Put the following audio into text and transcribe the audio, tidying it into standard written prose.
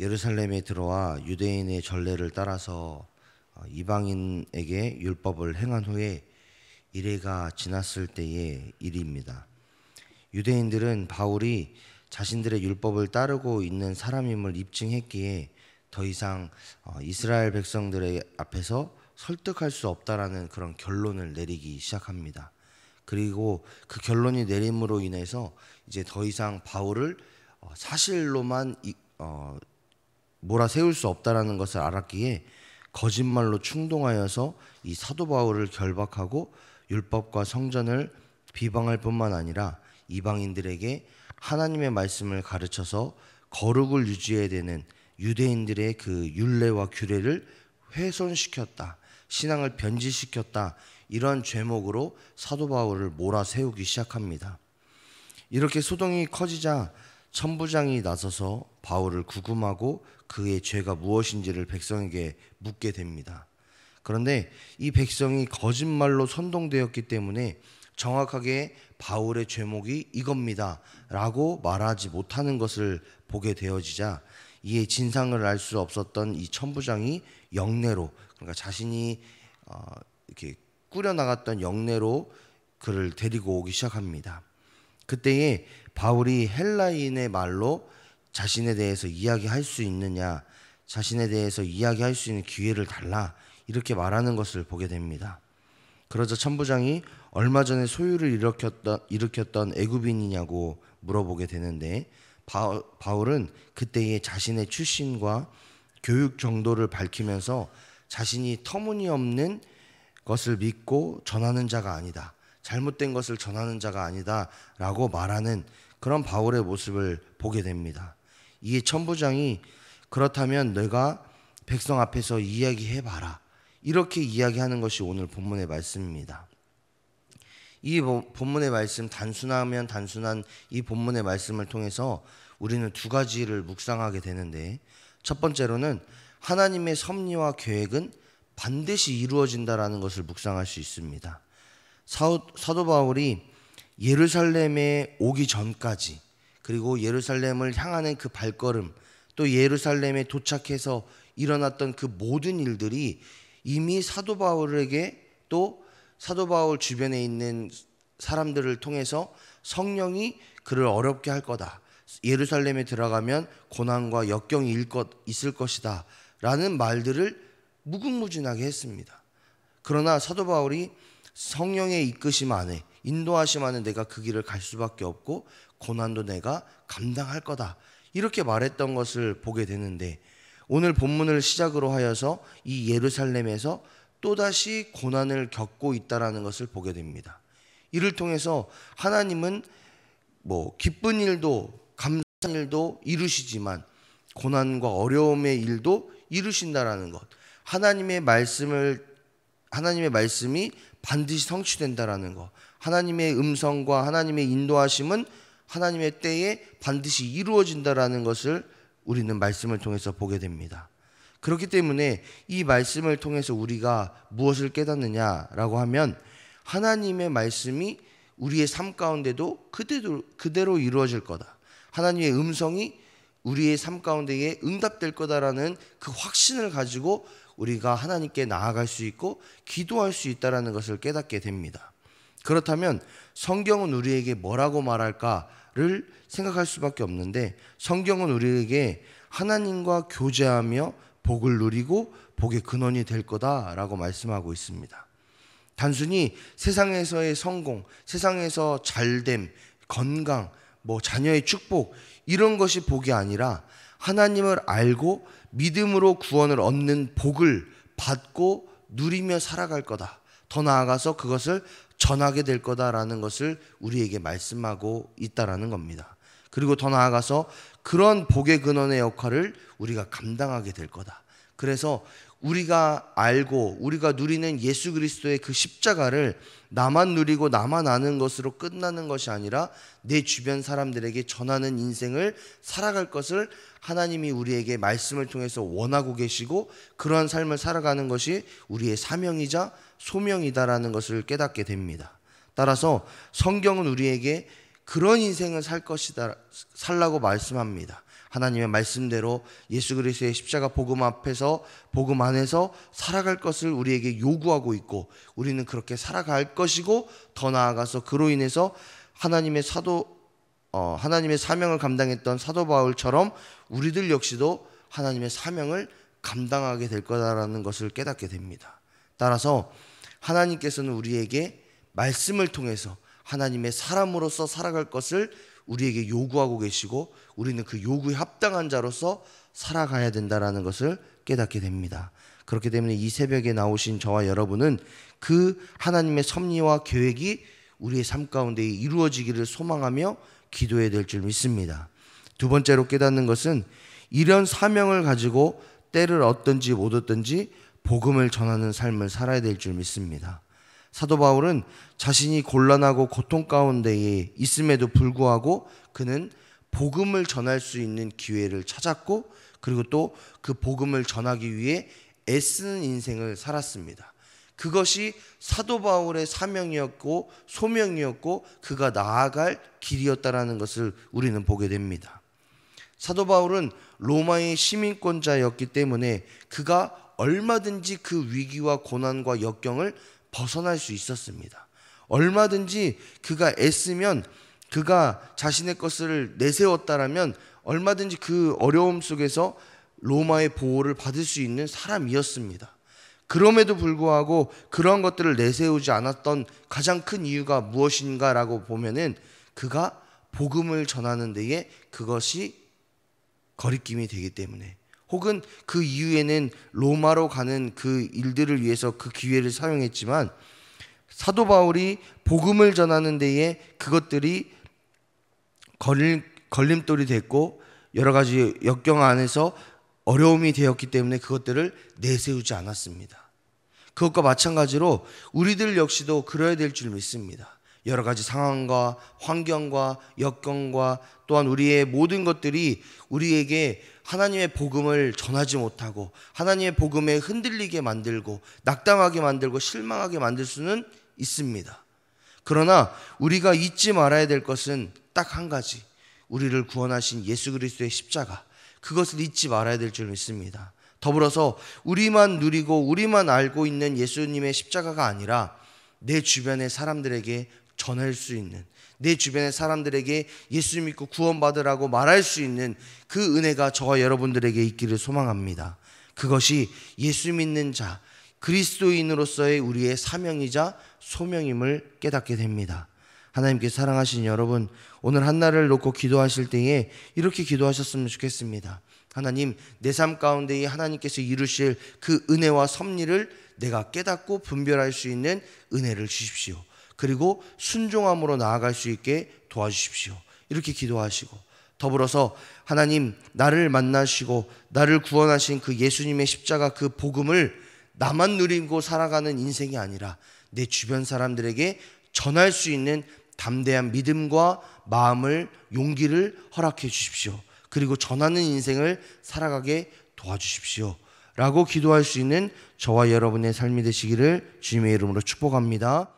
예루살렘에 들어와 유대인의 전례를 따라서 이방인에게 율법을 행한 후에 이래가 지났을 때의 일입니다. 유대인들은 바울이 자신들의 율법을 따르고 있는 사람임을 입증했기에 더 이상 이스라엘 백성들의 앞에서 설득할 수 없다라는 그런 결론을 내리기 시작합니다. 그리고 그 결론이 내림으로 인해서 이제 더 이상 바울을 사실로만 몰아세울 수 없다라는 것을 알았기에 거짓말로 충동하여서 이 사도 바울을 결박하고 율법과 성전을 비방할 뿐만 아니라 이방인들에게 하나님의 말씀을 가르쳐서 거룩을 유지해야 되는 유대인들의 그 율례와 규례를 훼손시켰다, 신앙을 변질시켰다, 이런 죄목으로 사도 바울을 몰아세우기 시작합니다. 이렇게 소동이 커지자 천부장이 나서서 바울을 구금하고 그의 죄가 무엇인지를 백성에게 묻게 됩니다. 그런데 이 백성이 거짓말로 선동되었기 때문에 정확하게 바울의 죄목이 이겁니다 라고 말하지 못하는 것을 보게 되어지자 이에 진상을 알 수 없었던 이 천부장이 영내로, 그러니까 자신이 이렇게 꾸려나갔던 영내로 그를 데리고 오기 시작합니다. 그때에 바울이 헬라인의 말로 자신에 대해서 이야기할 수 있느냐, 자신에 대해서 이야기할 수 있는 기회를 달라, 이렇게 말하는 것을 보게 됩니다. 그러자 천부장이 얼마 전에 소유를 일으켰던 애굽인이냐고 물어보게 되는데 바울은 그때의 자신의 출신과 교육 정도를 밝히면서 자신이 터무니없는 것을 믿고 전하는 자가 아니다, 잘못된 것을 전하는 자가 아니다 라고 말하는 그런 바울의 모습을 보게 됩니다. 이에 천부장이 그렇다면 너가 백성 앞에서 이야기해봐라, 이렇게 이야기하는 것이 오늘 본문의 말씀입니다. 이 본문의 말씀, 단순하면 단순한 이 본문의 말씀을 통해서 우리는 두 가지를 묵상하게 되는데, 첫 번째로는 하나님의 섭리와 계획은 반드시 이루어진다라는 것을 묵상할 수 있습니다. 사도 바울이 예루살렘에 오기 전까지, 그리고 예루살렘을 향하는 그 발걸음, 또 예루살렘에 도착해서 일어났던 그 모든 일들이 이미 사도 바울에게, 또 사도 바울 주변에 있는 사람들을 통해서 성령이 그를 어렵게 할 거다, 예루살렘에 들어가면 고난과 역경이 있을 것이다 라는 말들을 무궁무진하게 했습니다. 그러나 사도 바울이 성령의 이끄심 안에, 인도하심 안에 내가 그 길을 갈 수밖에 없고 고난도 내가 감당할 거다, 이렇게 말했던 것을 보게 되는데, 오늘 본문을 시작으로 하여서 이 예루살렘에서 또다시 고난을 겪고 있다라는 것을 보게 됩니다. 이를 통해서 하나님은 기쁜 일도 감사한 일도 이루시지만 고난과 어려움의 일도 이루신다라는 것, 하나님의 말씀이 반드시 성취된다라는 것, 하나님의 음성과 하나님의 인도하심은 하나님의 때에 반드시 이루어진다라는 것을 우리는 말씀을 통해서 보게 됩니다. 그렇기 때문에 이 말씀을 통해서 우리가 무엇을 깨닫느냐라고 하면, 하나님의 말씀이 우리의 삶 가운데도 그대로 이루어질 거다, 하나님의 음성이 우리의 삶 가운데에 응답될 거다라는 그 확신을 가지고 우리가 하나님께 나아갈 수 있고 기도할 수 있다는 것을 깨닫게 됩니다. 그렇다면 성경은 우리에게 뭐라고 말할까를 생각할 수밖에 없는데, 성경은 우리에게 하나님과 교제하며 복을 누리고 복의 근원이 될 거다라고 말씀하고 있습니다. 단순히 세상에서의 성공, 세상에서 잘됨, 건강, 자녀의 축복, 이런 것이 복이 아니라 하나님을 알고 믿음으로 구원을 얻는 복을 받고 누리며 살아갈 거다, 더 나아가서 그것을 전하게 될 거다라는 것을 우리에게 말씀하고 있다라는 겁니다. 그리고 더 나아가서 그런 복의 근원의 역할을 우리가 감당하게 될 거다. 그래서 우리가 알고 우리가 누리는 예수 그리스도의 그 십자가를 나만 누리고 나만 아는 것으로 끝나는 것이 아니라 내 주변 사람들에게 전하는 인생을 살아갈 것을 하나님이 우리에게 말씀을 통해서 원하고 계시고, 그러한 삶을 살아가는 것이 우리의 사명이자 소명이다라는 것을 깨닫게 됩니다. 따라서 성경은 우리에게 그런 인생을 살라고 말씀합니다. 하나님의 말씀대로 예수 그리스도의 십자가 복음 앞에서 복음 안에서 살아갈 것을 우리에게 요구하고 있고, 우리는 그렇게 살아갈 것이고, 더 나아가서 그로 인해서 하나님의 사명을 감당했던 사도 바울처럼 우리들 역시도 하나님의 사명을 감당하게 될 거다라는 것을 깨닫게 됩니다. 따라서 하나님께서는 우리에게 말씀을 통해서 하나님의 사람으로서 살아갈 것을 우리에게 요구하고 계시고, 우리는 그 요구에 합당한 자로서 살아가야 된다라는 것을 깨닫게 됩니다. 그렇기 때문에 이 새벽에 나오신 저와 여러분은 그 하나님의 섭리와 계획이 우리의 삶 가운데 이루어지기를 소망하며 기도해야 될 줄 믿습니다. 두 번째로 깨닫는 것은 이런 사명을 가지고 때를 얻든지 못 얻든지 복음을 전하는 삶을 살아야 될 줄 믿습니다. 사도 바울은 자신이 곤란하고 고통 가운데에 있음에도 불구하고 그는 복음을 전할 수 있는 기회를 찾았고, 그리고 또 그 복음을 전하기 위해 애쓰는 인생을 살았습니다. 그것이 사도 바울의 사명이었고 소명이었고 그가 나아갈 길이었다라는 것을 우리는 보게 됩니다. 사도 바울은 로마의 시민권자였기 때문에 그가 얼마든지 그 위기와 고난과 역경을 벗어날 수 있었습니다. 얼마든지 그가 애쓰면, 그가 자신의 것을 내세웠다라면 얼마든지 그 어려움 속에서 로마의 보호를 받을 수 있는 사람이었습니다. 그럼에도 불구하고 그런 것들을 내세우지 않았던 가장 큰 이유가 무엇인가라고 보면은 그가 복음을 전하는 데에 그것이 거리낌이 되기 때문에, 혹은 그 이후에는 로마로 가는 그 일들을 위해서 그 기회를 사용했지만, 사도 바울이 복음을 전하는 데에 그것들이 걸림돌이 됐고 여러 가지 역경 안에서 어려움이 되었기 때문에 그것들을 내세우지 않았습니다. 그것과 마찬가지로 우리들 역시도 그래야 될 줄 믿습니다. 여러 가지 상황과 환경과 역경과 또한 우리의 모든 것들이 우리에게 하나님의 복음을 전하지 못하고 하나님의 복음에 흔들리게 만들고 낙담하게 만들고 실망하게 만들 수는 있습니다. 그러나 우리가 잊지 말아야 될 것은 딱 한 가지, 우리를 구원하신 예수 그리스도의 십자가, 그것을 잊지 말아야 될 줄 믿습니다. 더불어서 우리만 누리고 우리만 알고 있는 예수님의 십자가가 아니라 내 주변의 사람들에게 전할 수 있는, 내 주변의 사람들에게 예수 믿고 구원받으라고 말할 수 있는 그 은혜가 저와 여러분들에게 있기를 소망합니다. 그것이 예수 믿는 자, 그리스도인으로서의 우리의 사명이자 소명임을 깨닫게 됩니다. 하나님께 사랑하신 여러분, 오늘 한날을 놓고 기도하실 때에 이렇게 기도하셨으면 좋겠습니다. 하나님, 내 삶 가운데에 하나님께서 이루실 그 은혜와 섭리를 내가 깨닫고 분별할 수 있는 은혜를 주십시오. 그리고 순종함으로 나아갈 수 있게 도와주십시오. 이렇게 기도하시고, 더불어서 하나님, 나를 만나시고 나를 구원하신 그 예수님의 십자가 그 복음을 나만 누리고 살아가는 인생이 아니라 내 주변 사람들에게 전할 수 있는 담대한 믿음과 마음을, 용기를 허락해 주십시오. 그리고 전하는 인생을 살아가게 도와주십시오 라고 기도할 수 있는 저와 여러분의 삶이 되시기를 주님의 이름으로 축복합니다.